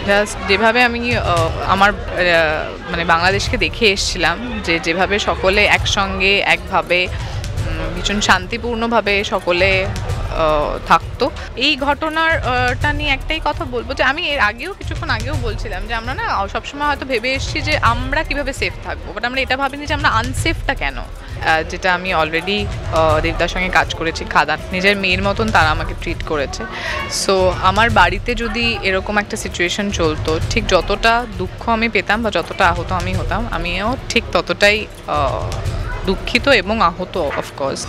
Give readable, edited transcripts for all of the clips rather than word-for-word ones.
Just যেভাবে আমি আমার মানে বাংলাদেশকে দেখে এসেছিলাম, যেভাবে সকলে একসঙ্গে একভাবে ভীষণ শান্তিপূর্ণভাবে সকলে থাকতো। এই ঘটনাটা নিয়ে একটাই কথা বলবো যে আমি এর আগেও কিছুক্ষণ আগেও বলছিলাম যে আমরা না সবসময় হয়তো ভেবে এসেছি যে আমরা কিভাবে সেফ থাকবো, বাট আমরা এটা ভাবিনি যে আমরা আনসেফটা কেন। যেটা আমি অলরেডি দেবদার সঙ্গে কাজ করেছি, খাদান নিজের মেয়ের মতন তারা আমাকে ট্রিট করেছে। সো আমার বাড়িতে যদি এরকম একটা সিচুয়েশন চলতো, ঠিক যতটা দুঃখ আমি পেতাম বা যতটা আহত আমি হতাম, আমিও ঠিক ততটাই দুঃখিত এবং আহত অফকোর্স।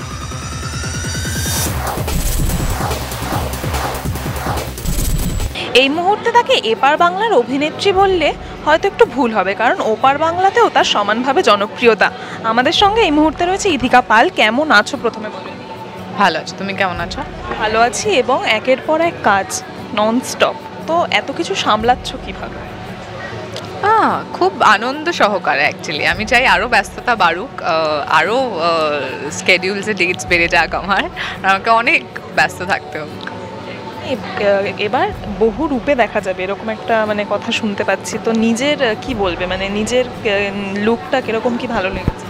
এই মুহূর্তে তাকে এপার বাংলার অভিনেত্রী বললে হয়তো একটু ভুল হবে, কারণ ওপার বাংলাতেও তার সমানভাবে জনপ্রিয়তা। আমাদের সঙ্গে এই মুহূর্তে রয়েছে ইথিকা পাল। কেমন আছো প্রথমে বলো? ভালো আছো, তুমি কেমন আছো? ভালো আছি, এবং একের পর এক কাজ ননস্টপ, তো এত কিছু সামলাচ্ছ কিভাবে? খুব আনন্দ সহকারে অ্যাকচুয়ালি। আমি চাই আরও ব্যস্ততা বাড়ুক, আরও স্কেডিউলসে ডেটস বেড়ে যাক, আমাকে অনেক ব্যস্ত থাকতে হবে। এবার বহু রূপে দেখা যাবে এরকম একটা মানে কথা শুনতে পাচ্ছি, তো নিজের কি বলবে, মানে নিজের লুকটা কিরকম, কি ভালো লেগেছে?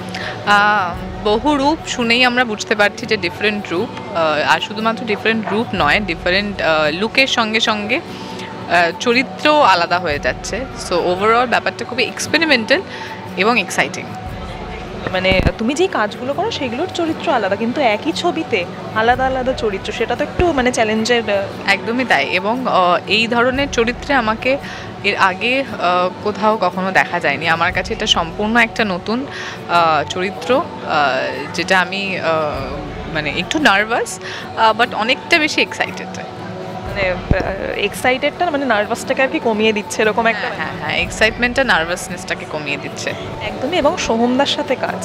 বহু রূপ শুনেই আমরা বুঝতে পারছি যে ডিফারেন্ট রূপ, আর শুধুমাত্র ডিফারেন্ট রূপ নয়, ডিফারেন্ট লুকের সঙ্গে সঙ্গে চরিত্র আলাদা হয়ে যাচ্ছে। সো ওভারঅল ব্যাপারটা খুবই এক্সপেরিমেন্টাল এবং এক্সাইটিং। মানে তুমি যেই কাজগুলো করো সেগুলোর চরিত্র আলাদা, কিন্তু একই ছবিতে আলাদা আলাদা চরিত্র, সেটা তো একটু মানে চ্যালেঞ্জের। একদমই তাই, এবং এই ধরনের চরিত্রে আমাকে এর আগে কোথাও কখনো দেখা যায়নি। আমার কাছে এটা সম্পূর্ণ একটা নতুন চরিত্র, যেটা আমি মানে একটু নার্ভাস বাট অনেকটা বেশি এক্সাইটেড। মানে এক্সাইটেডটা মানে নার্ভাসটাকে আর কি কমিয়ে দিচ্ছে এরকম একটা। হ্যাঁ, এক্সাইটমেন্টটা নার্ভাসনেসটাকে কমিয়ে দিচ্ছে একদমই। এবং সোহমদার সাথে কাজ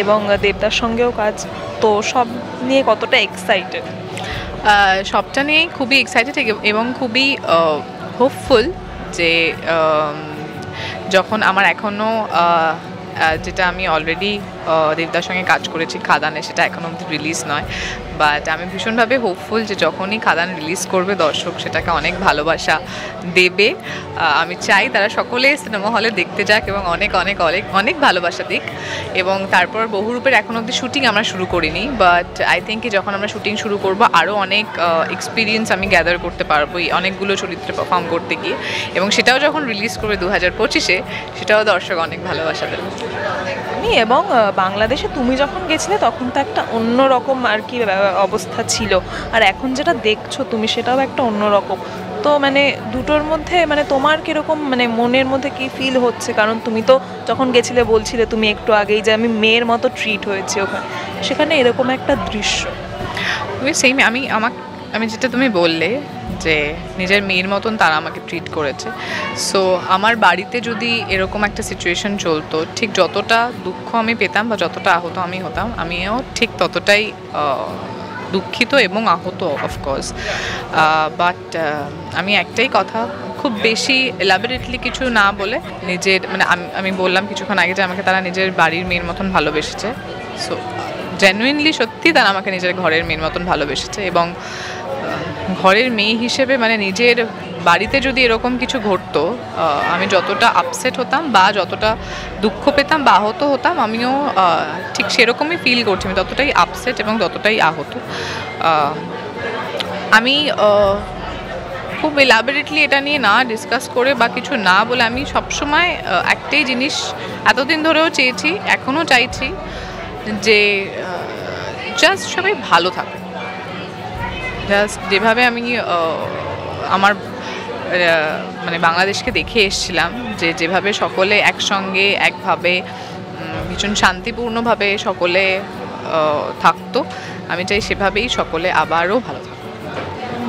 এবং দেবদার সঙ্গেও কাজ, তো সব নিয়ে কতটা এক্সাইটেড? সবটা নিয়েই খুবই এক্সাইটেড এবং খুবই হোপফুল যে যখন আমার এখনও যেটা আমি অলরেডি দেবদার সঙ্গে কাজ করেছি খাদানে, সেটা এখনও অবধি রিলিজ নয়, বাট আমি ভীষণভাবে হোপফুল যে যখনই খাদান রিলিজ করবে দর্শক সেটাকে অনেক ভালোবাসা দেবে। আমি চাই তারা সকলে সিনেমা হলে দেখতে যাক এবং অনেক অনেক অনেক অনেক ভালোবাসা দিক। এবং তারপর বহুরূপের এখনও অবধি শুটিং আমরা শুরু করিনি, বাট আই থিঙ্ক যখন আমরা শুটিং শুরু করবো আরও অনেক এক্সপিরিয়েন্স আমি গ্যাদার করতে পারবো এই অনেকগুলো চরিত্রে পারফর্ম করতে গিয়ে, এবং সেটাও যখন রিলিজ করবে 2025-এ, সেটাও দর্শক অনেক ভালোবাসা দেবে। এবং বাংলাদেশে তুমি যখন গেছিলে তখন তো একটা অন্যরকম আর কি অবস্থা ছিল, আর এখন যেটা দেখছো তুমি সেটাও একটা অন্যরকম। তো মানে দুটোর মধ্যে মানে তোমার কিরকম, মানে মনের মধ্যে কি ফিল হচ্ছে? কারণ তুমি তো যখন গেছিলে বলছিলে তুমি একটু আগেই যে আমি মেয়ের মতো ট্রিট হয়েছি ওখানে, সেখানে এরকম একটা দৃশ্য। সেম আমি যেটা তুমি বললে যে নিজের মেয়ের মতন তারা আমাকে ট্রিট করেছে। সো আমার বাড়িতে যদি এরকম একটা সিচুয়েশন চলতো, ঠিক যতটা দুঃখ আমি পেতাম বা যতটা আহত আমি হতাম, আমিও ঠিক ততটাই দুঃখিত এবং আহত অফকোর্স। বাট আমি একটাই কথা, খুব বেশি এলাবোরেটলি কিছু না বলে নিজের মানে আমি বললাম কিছুক্ষণ আগে যে আমাকে তারা নিজের বাড়ির মেয়ের মতন ভালোবেসেছে। সো জেনুইনলি সত্যি তারা আমাকে নিজের ঘরের মেয়ের মতন ভালোবেসেছে, এবং ঘরের মেয়ে হিসেবে মানে নিজের বাড়িতে যদি এরকম কিছু ঘটতো, আমি যতটা আপসেট হতাম বা যতটা দুঃখ পেতাম বা আহত হতাম, আমিও ঠিক সেরকমই ফিল করছি। আমি ততটাই আপসেট এবং ততটাই আহত। আমি খুব এলাবোরেটলি এটা নিয়ে না ডিসকাস করে বা কিছু না বলে আমি সবসময় একটাই জিনিস এতদিন ধরেও চেয়েছি, এখনও চাইছি, যে জাস্ট সবাই ভালো থাকে। জাস্ট যেভাবে আমি আমার মানে বাংলাদেশকে দেখে এসেছিলাম, যেভাবে সকলে একসঙ্গে একভাবে ভীষণ শান্তিপূর্ণভাবে সকলে থাকতো, আমি চাই সেভাবেই সকলে আবারও ভালো থাকুক।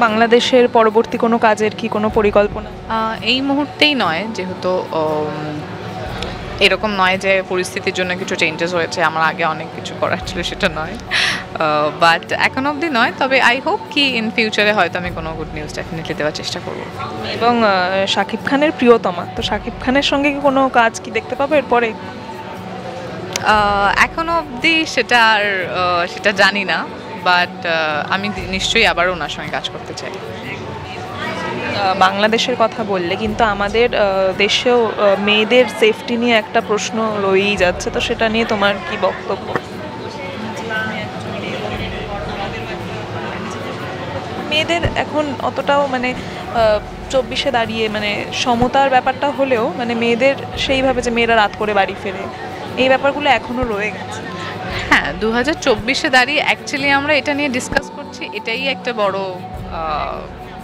বাংলাদেশের পরবর্তী কোনো কাজের কি কোনো পরিকল্পনা? এই মুহূর্তেই নয়, যেহেতু এরকম নয় যে পরিস্থিতির জন্য কিছু চেঞ্জেস হয়েছে, আমার আগে অনেক কিছু করার ছিল, সেটা নয়, বাট এখন অবধি নয়। তবে আই হোপ কি ইন ফিউচারে হয়তো আমি কোনো গুড নিউজ ডেফিনেটলি দেওয়ার চেষ্টা করব। এবং শাকিব খানের প্রিয়তমা, তো শাকিব খানের সঙ্গে কি কোনো কাজ কি দেখতে পাবো এরপরে? এখনও অবধি সেটা জানি না, বাট আমি নিশ্চয়ই আবারও ওনার সঙ্গে কাজ করতে চাই। বাংলাদেশের কথা বললে, কিন্তু আমাদের দেশেও মেয়েদের সেফটি নিয়ে একটা প্রশ্ন রয়েই যাচ্ছে, তো সেটা নিয়ে তোমার কি বক্তব্য? মেয়েদের এখন অতটাও মানে 24-এ দাঁড়িয়ে মানে সমতার ব্যাপারটা হলেও মানে মেয়েদের সেইভাবে যে মেয়েরা রাত করে বাড়ি ফেরে, এই ব্যাপারগুলো এখনও রয়ে গেছে। হ্যাঁ, 2024-এ দাঁড়িয়ে অ্যাকচুয়ালি আমরা এটা নিয়ে ডিসকাস করছি, এটাই একটা বড়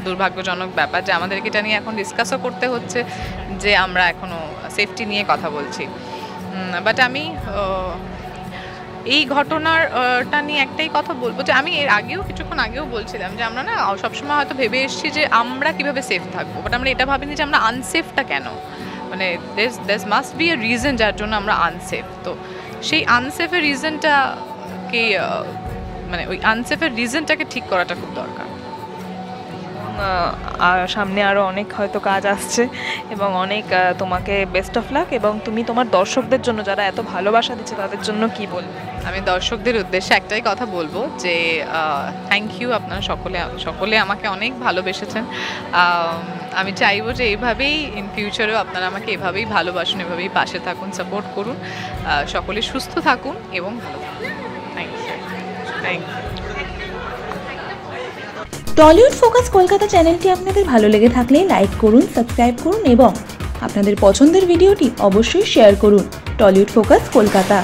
দুর্ভাগ্যজনক ব্যাপার যে আমাদেরকে এটা নিয়ে এখন ডিসকাসও করতে হচ্ছে যে আমরা এখনও সেফটি নিয়ে কথা বলছি। বাট আমি এই ঘটনাটা নিয়ে একটাই কথা বলবো যে আমি এর আগেও কিছুক্ষণ আগেও বলছিলাম যে আমরা না সবসময় হয়তো ভেবে এসেছি যে আমরা কিভাবে সেফ থাকবো, বাট আমরা এটা ভাবিনি যে আমরা আনসেফটা কেন, মানে দেস মাস্ট বি এ রিজন যার জন্য আমরা আনসেফ। তো সেই আনসেফের রিজনটাকে মানে ওই আনসেফের রিজনটাকে ঠিক করাটা খুব দরকার। আর সামনে আরও অনেক হয়তো কাজ আসছে এবং অনেক তোমাকে বেস্ট অফ লাক, এবং তুমি তোমার দর্শকদের জন্য যারা এত ভালোবাসা দিচ্ছে তাদের জন্য কি বলবে? আমি দর্শকদের উদ্দেশ্যে একটাই কথা বলবো যে থ্যাংক ইউ, আপনারা সকলে আমাকে অনেক ভালোবেসেছেন। আমি চাইবো যে এইভাবেই ইন ফিউচারেও আপনারা আমাকে এভাবেই ভালোবাসুন, এভাবেই পাশে থাকুন, সাপোর্ট করুন। সকলে সুস্থ থাকুন এবং ভালো থাকুন। Thank you. Thank you. Tollywood focus Kolkata চ্যানেলটি আপনাদের ভালো লেগে থাকলে লাইক করুন, সাবস্ক্রাইব করুন এবং আপনাদের পছন্দের ভিডিওটি অবশ্যই শেয়ার করুন। Tollywood focus Kolkata.